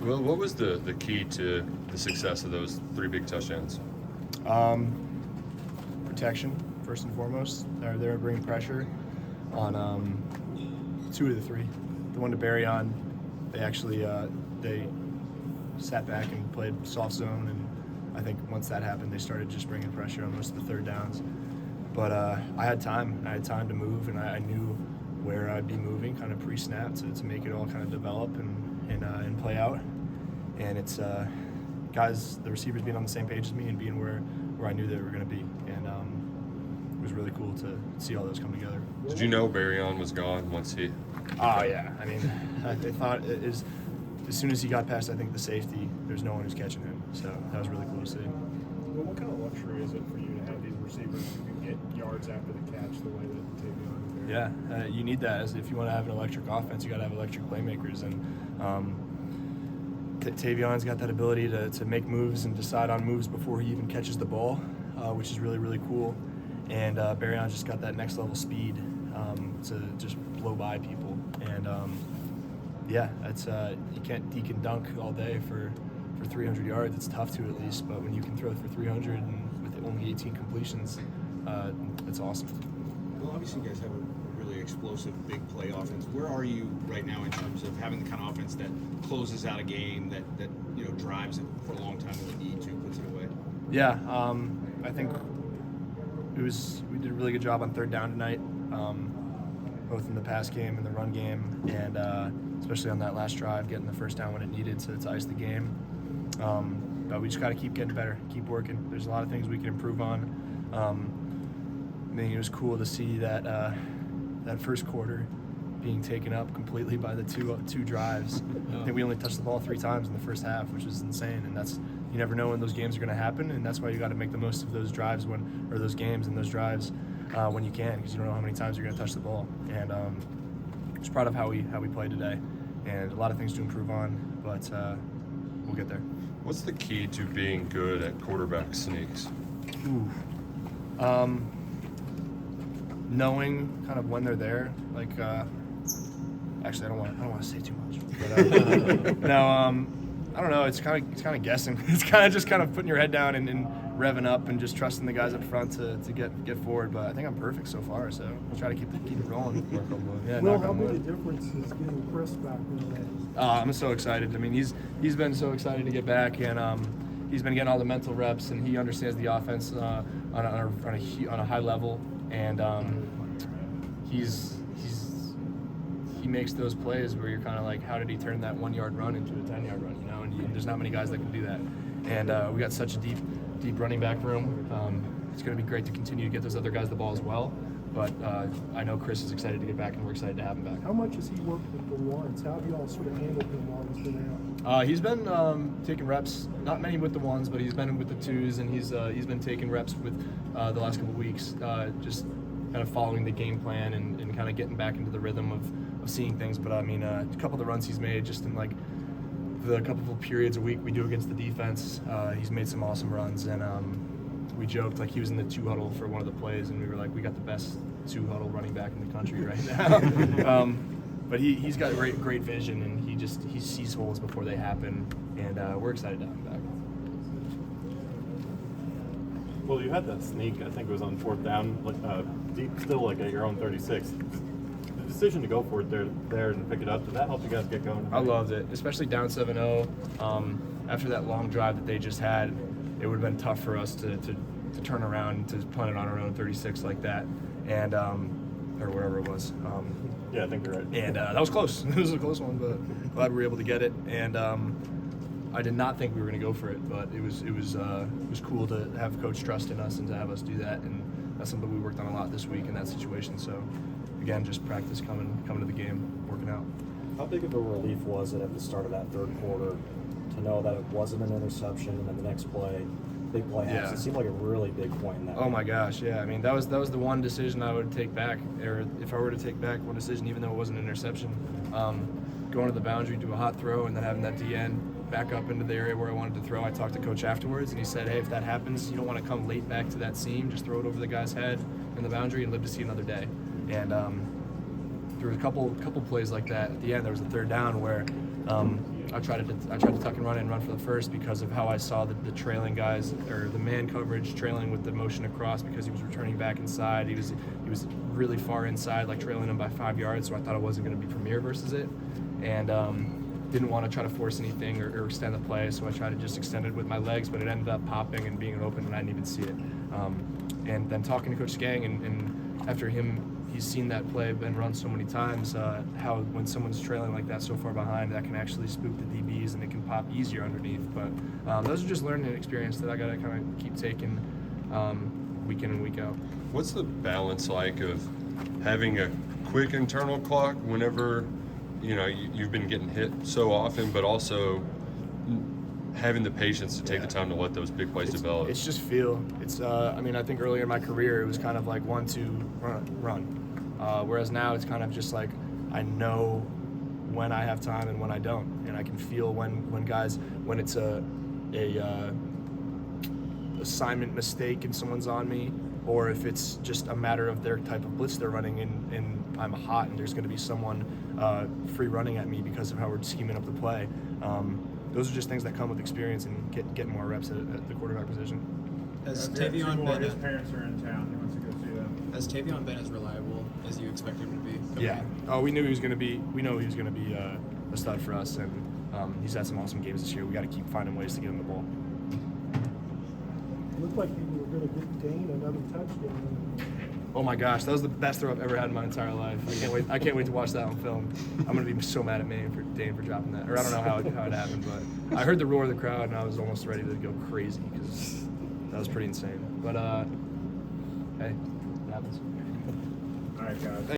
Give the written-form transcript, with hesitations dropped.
Well, what was the key to the success of those 3 big touchdowns? Protection, first and foremost. They were bringing pressure on 2 of the 3. The one to bury on, they actually they sat back and played soft zone, and I think once that happened, they started just bringing pressure on most of the third downs. But I had time. I had time to move, and I knew where I'd be moving, kind of pre-snap, to make it all kind of develop and play out. And it's guys, the receivers being on the same page as me and being where I knew they were going to be. And it was really cool to see all those come together. Did you know Barryon was gone once he? Oh yeah, I mean, they thought as soon as he got past, I think, the safety, there's no one who's catching him. So that was really cool to see. Well, what kind of luxury is it for you to have these receivers who can get yards after the catch the way that Tavion did? Yeah, you need that. As if you want to have an electric offense, you got to have electric playmakers. And Tavion's got that ability to make moves and decide on moves before he even catches the ball, which is really, really cool. And Barryon just got that next level speed to just blow by people. And yeah, it's he can dunk all day for 300 yards. It's tough to, at least, but when you can throw for 300 and with only 18 completions, it's awesome. Well, obviously you guys have a really explosive big play offense. Where are you right now in terms of having the kind of offense that closes out a game, that drives it for a long time when you need to, puts it away? Yeah, I think we did a really good job on third down tonight, both in the pass game and the run game, and especially on that last drive, getting the first down when it needed to ice the game. But we just got to keep getting better, keep working. There's a lot of things we can improve on. I mean, it was cool to see that that first quarter being taken up completely by the two drives. I think we only touched the ball 3 times in the first half, which is insane. And that's, you never know when those games are going to happen, and that's why you got to make the most of those drives those games and those drives when you can, because you don't know how many times you're going to touch the ball. And just proud of how we played today, and a lot of things to improve on, but we'll get there. What's the key to being good at quarterback sneaks? Ooh. Knowing kind of when they're there, like actually I don't want to say too much, but no, I don't know, it's kind of guessing. It's kind of putting your head down and revving up and just trusting the guys up front to get forward. But I think I'm perfect so far, so we'll try to keep it rolling. Yeah, Will, how big a difference is getting Chris back in the I'm so excited. I mean, he's been so excited to get back, and he's been getting all the mental reps, and he understands the offense on a high level, and he makes those plays where you're kind of like, how did he turn that 1-yard run into a 10-yard run? And there's not many guys that can do that, and we got such a deep running back room. It's going to be great to continue to get those other guys the ball as well. But I know Chris is excited to get back, and we're excited to have him back. How much has he worked with the ones? How have you all sort of handled him while he's been out? He's been taking reps, not many with the ones, but he's been with the twos, and he's been taking reps with the last couple of weeks, just kind of following the game plan and kind of getting back into the rhythm of seeing things. But I mean, a couple of the runs he's made just in like the couple of periods a week we do against the defense, he's made some awesome runs, and we joked like he was in the 2-huddle for one of the plays, and we were like, we got the best 2-huddle running back in the country right now. But he's got great vision, and he sees holes before they happen, and we're excited to have him back. Well, you had that sneak, I think it was on 4th down, deep still, like at your own 36. The decision to go for it there and pick it up, did that help you guys get going? I loved it, especially down 7-0. After that long drive that they just had, it would have been tough for us to turn around and to punt it on our own 36 like that, and or whatever it was. Yeah, I think you're right. And that was close. It was a close one, but glad we were able to get it. And I did not think we were going to go for it, but it was cool to have Coach trust in us and to have us do that. And that's something we worked on a lot this week in that situation. So again, just practice coming to the game, working out. How big of a relief was it at the start of that third quarter to know that it wasn't an interception, and then the next play, big play happens? Yeah. It seemed like a really big point in that Oh game. my gosh, yeah. I mean, that was the one decision I would take back, or if I were to take back one decision, even though it wasn't an interception, going to the boundary, do a hot throw, and then having that DN back up into the area where I wanted to throw. I talked to Coach afterwards, and he said, hey, if that happens, you don't want to come late back to that seam. Just throw it over the guy's head in the boundary and live to see another day. And there were a couple plays like that. At the end, there was a third down where I tried to tuck and run for the first because of how I saw the trailing guys, or the man coverage trailing with the motion across, because he was returning back inside. He was really far inside, like trailing him by 5 yards. So I thought it wasn't going to be Premier versus it, and didn't want to try to force anything or extend the play. So I tried to just extend it with my legs, but it ended up popping and being open, and I didn't even see it. And then talking to Coach Skang, and after he's seen that play been run so many times, how when someone's trailing like that so far behind, that can actually spook the DBs and it can pop easier underneath. But those are just learning experience that I got to kind of keep taking week in and week out. What's the balance like of having a quick internal clock whenever, you've been getting hit so often, but also having the patience to take the time to let those big plays develop? It's just feel. It's I think earlier in my career it was kind of like 1, 2, run. Whereas now it's kind of just like I know when I have time and when I don't, and I can feel when it's a assignment mistake and someone's on me, or if it's just a matter of their type of blitz they're running and I'm hot and there's going to be someone free running at me because of how we're scheming up the play. Those are just things that come with experience and get more reps at the quarterback position. Has His Tavion been parents are in town. He wants to go see them. has Tavion been as reliable as you expected him to be? coming Yeah. in? Oh, we know he was going to be a stud for us, and he's had some awesome games this year. We got to keep finding ways to get him the ball. Looked like you were going to get Dane another touchdown. Oh my gosh, that was the best throw I've ever had in my entire life. I can't wait to watch that on film. I'm gonna be so mad at Dane for dropping that. Or I don't know how it happened, but I heard the roar of the crowd and I was almost ready to go crazy because that was pretty insane. But hey, it happens. All right, guys.